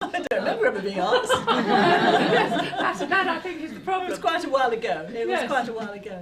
I don't remember ever being asked. Yes, that I think is the problem. It was quite a while ago. It was Yes. quite a while ago.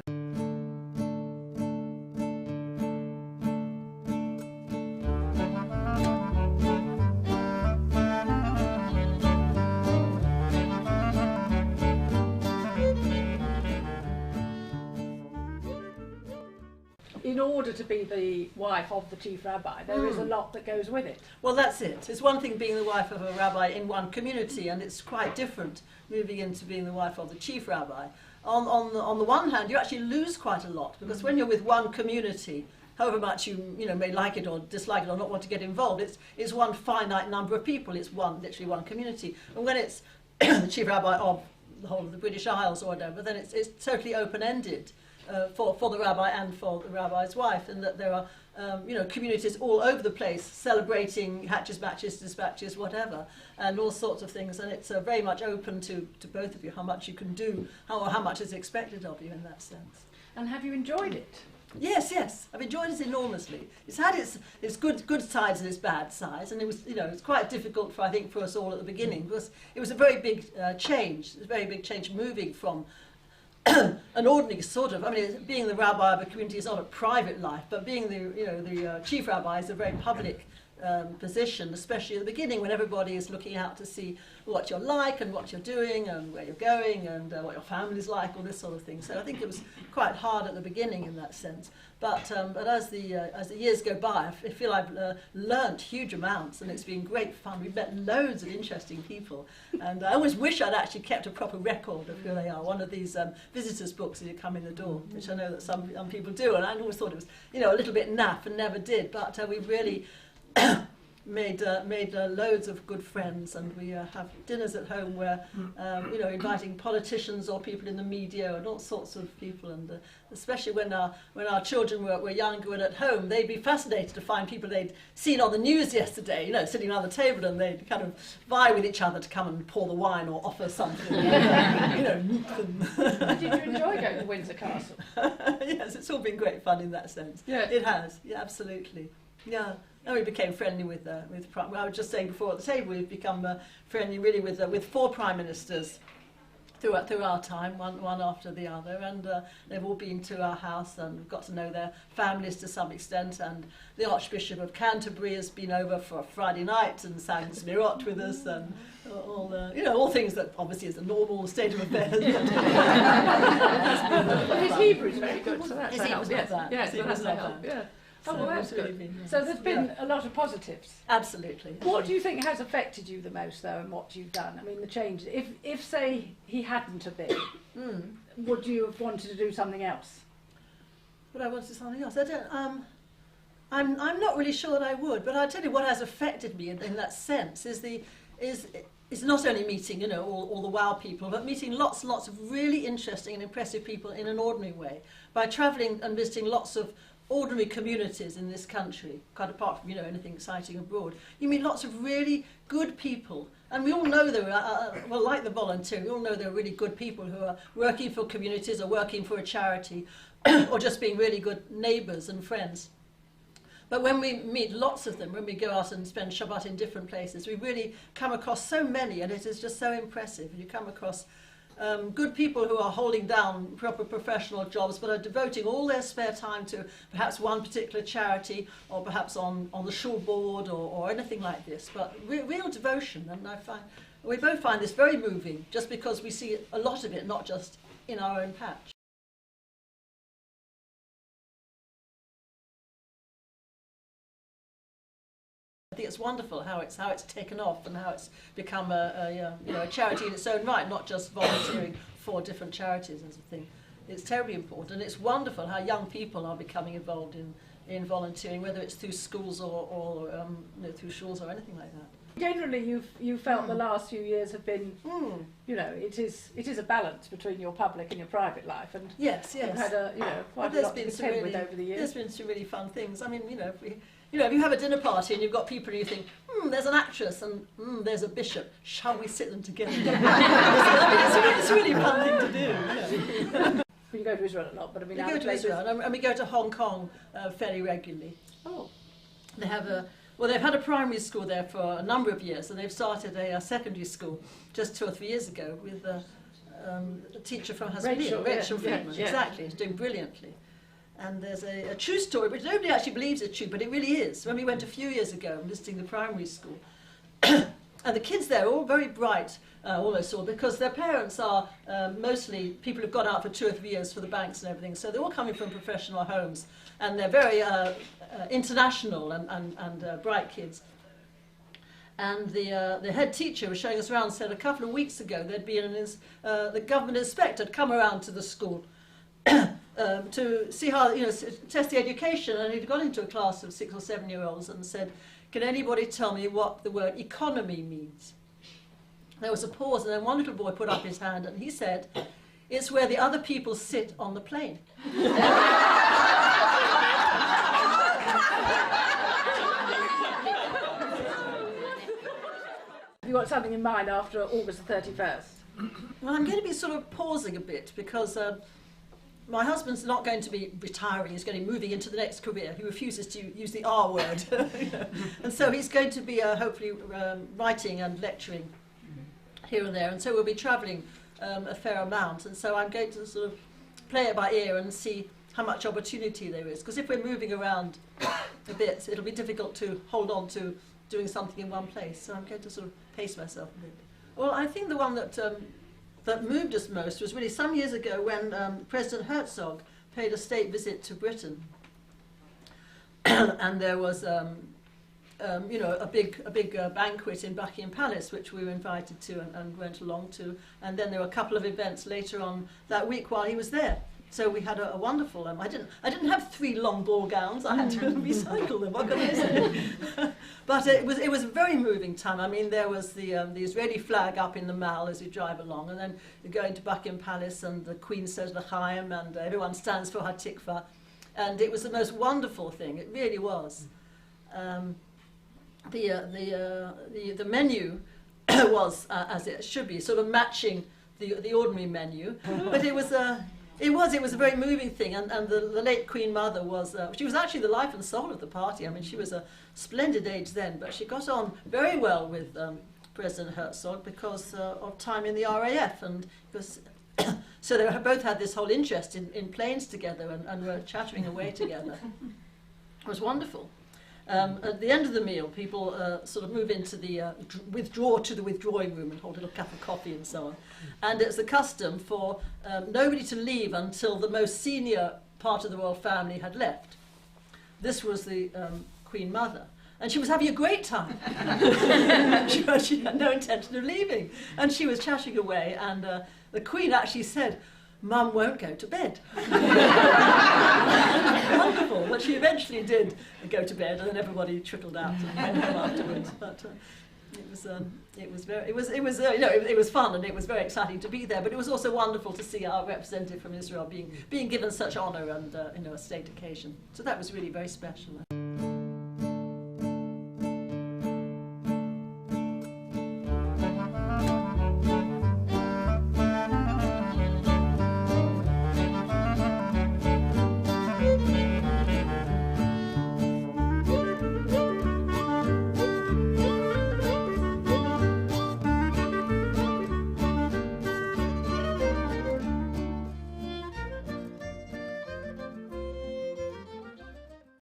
In order to be the wife of the Chief Rabbi, there is a lot that goes with it. Well, that's it. It's one thing being the wife of a rabbi in one community, and it's quite different moving into being the wife of the Chief Rabbi. On the one hand, you actually lose quite a lot, because when you're with one community, however much you may like it or dislike it or not want to get involved, it's one finite number of people. It's literally one community. And when it's the Chief Rabbi of the whole of the British Isles or whatever, then it's totally open-ended. For the rabbi and for the rabbi's wife, and that there are communities all over the place celebrating hatches, matches, dispatches, whatever, and all sorts of things, and it's very much open to both of you how much you can do, how much is expected of you in that sense. And have you enjoyed it? Yes, I've enjoyed it enormously. It's had its good sides and its bad sides, and it was it's quite difficult for us all at the beginning, because it was a very big change. It was a very big change moving from an ordinary sort of, being the rabbi of a community is not a private life, but being the chief rabbi is a very public position, especially at the beginning when everybody is looking out to see what you're like and what you're doing and where you're going and what your family's like, all this sort of thing. So I think it was quite hard at the beginning in that sense. But as the years go by, I feel I've learnt huge amounts, and it's been great fun. We've met loads of interesting people, and I always wish I'd actually kept a proper record of who they are. One of these visitors' books as you come in the door, which I know that some people do, and I always thought it was a little bit naff and never did. But we've really made loads of good friends, and we have dinners at home where inviting politicians or people in the media and all sorts of people, and especially when our children were younger and at home, they'd be fascinated to find people they'd seen on the news yesterday, sitting around the table, and they'd kind of vie with each other to come and pour the wine or offer something. Meet them. Did you enjoy going to Windsor Castle? Yes, it's all been great fun in that sense. Yeah. It has. Yeah, absolutely. Yeah. And we became friendly with I was just saying before at the table, we've become friendly really with 4 prime ministers through our time, one after the other, and they've all been to our house, and we've got to know their families to some extent. And the Archbishop of Canterbury has been over for a Friday night and sang Smirot with us, and all things that obviously is the normal state of affairs. His Hebrew is very good, so that's His helps. Hebrew's not bad. Yes, His that's Hebrew's not help. bad. Yeah. So Oh, well, that's it's really good. been, So there's been a lot of positives. Absolutely. What do you think has affected you the most, though, and what you've done? I mean, the changes. If say, he hadn't have been, would you have wanted to do something else? Would I want to do something else? I don't. I'm not really sure that I would, but I'll tell you what has affected me in that sense is not only meeting all the wow people, but meeting lots and lots of really interesting and impressive people in an ordinary way by travelling and visiting lots of ordinary communities in this country, quite apart from anything exciting abroad. You meet lots of really good people, and we all know there are, like the volunteering, we all know there are really good people who are working for communities or working for a charity or just being really good neighbours and friends. But when we meet lots of them, when we go out and spend Shabbat in different places, we really come across so many, and it is just so impressive. You come across good people who are holding down proper professional jobs, but are devoting all their spare time to perhaps one particular charity, or perhaps on the shul board or anything like this. But real devotion, and we both find this very moving, just because we see a lot of it, not just in our own patch. I think it's wonderful how it's taken off and how it's become a charity in its own right, not just volunteering for different charities as a thing. It's terribly important, and it's wonderful how young people are becoming involved in volunteering, whether it's through schools or through shuls or anything like that. Generally, you've felt the last few years have been, it is a balance between your public and your private life, and yes, you've had quite a lot to contend with over the years. There's been some really fun things. I mean, if you have a dinner party and you've got people and you think, there's an actress and there's a bishop, shall we sit them together? It's a really fun thing to do. We go to Israel a lot, but we go to Israel and we go to Hong Kong fairly regularly. Oh. They have Well, they've had a primary school there for a number of years, and they've started a secondary school just 2 or 3 years ago with a teacher from Rachel Friedman. Yeah. Exactly, he's doing brilliantly. And there's a true story, which nobody actually believes is true, but it really is. When we went a few years ago visiting the primary school, and the kids there are all very bright, almost all, because their parents are mostly people who've gone out for 2 or 3 years for the banks and everything, so they're all coming from professional homes, and they're very international and bright kids. And the head teacher was showing us around, said a couple of weeks ago there'd been the government inspector had come around to the school to see how, test the education, and he'd gone into a class of 6 or 7 year olds and said, can anybody tell me what the word economy means? There was a pause, and then one little boy put up his hand and he said, it's where the other people sit on the plane. Have you got something in mind after August the 31st? Well, I'm going to be sort of pausing a bit because my husband's not going to be retiring, he's going to be moving into the next career. He refuses to use the R word. And so he's going to be hopefully writing and lecturing here and there, and so we'll be travelling a fair amount, and so I'm going to sort of play it by ear and see how much opportunity there is, because if we're moving around a bit, it'll be difficult to hold on to doing something in one place, so I'm going to sort of pace myself a bit. Well, I think the one that moved us most was really some years ago when President Herzog paid a state visit to Britain, and there was a big banquet in Buckingham Palace, which we were invited to and went along to, and then there were a couple of events later on that week while he was there. So we had a wonderful. I didn't have 3 long ball gowns. I had to recycle them. What can I say? But it was a very moving time. I mean, there was the Israeli flag up in the Mall as you drive along, and then you go into Buckingham Palace, and the Queen says L'chaim, and everyone stands for Hatikva, and it was the most wonderful thing. It really was. The menu was as it should be, sort of matching the ordinary menu, but it was a very moving thing, and the late Queen Mother she was actually the life and soul of the party. I mean, she was a splendid age then, but she got on very well with President Herzog because of time in the RAF, and because so they both had this whole interest in planes together and were chattering away together. It was wonderful. At the end of the meal, people sort of move into the withdrawing room and hold a little cup of coffee and so on. And it's the custom for nobody to leave until the most senior part of the royal family had left. This was the Queen Mother. And she was having a great time. she had no intention of leaving. And she was chatting away, and the Queen actually said, Mum won't go to bed. Wonderful, but she eventually did go to bed, and then everybody trickled out and went home afterwards. But it was fun, and it was very exciting to be there. But it was also wonderful to see our representative from Israel being given such honour and a state occasion. So that was really very special.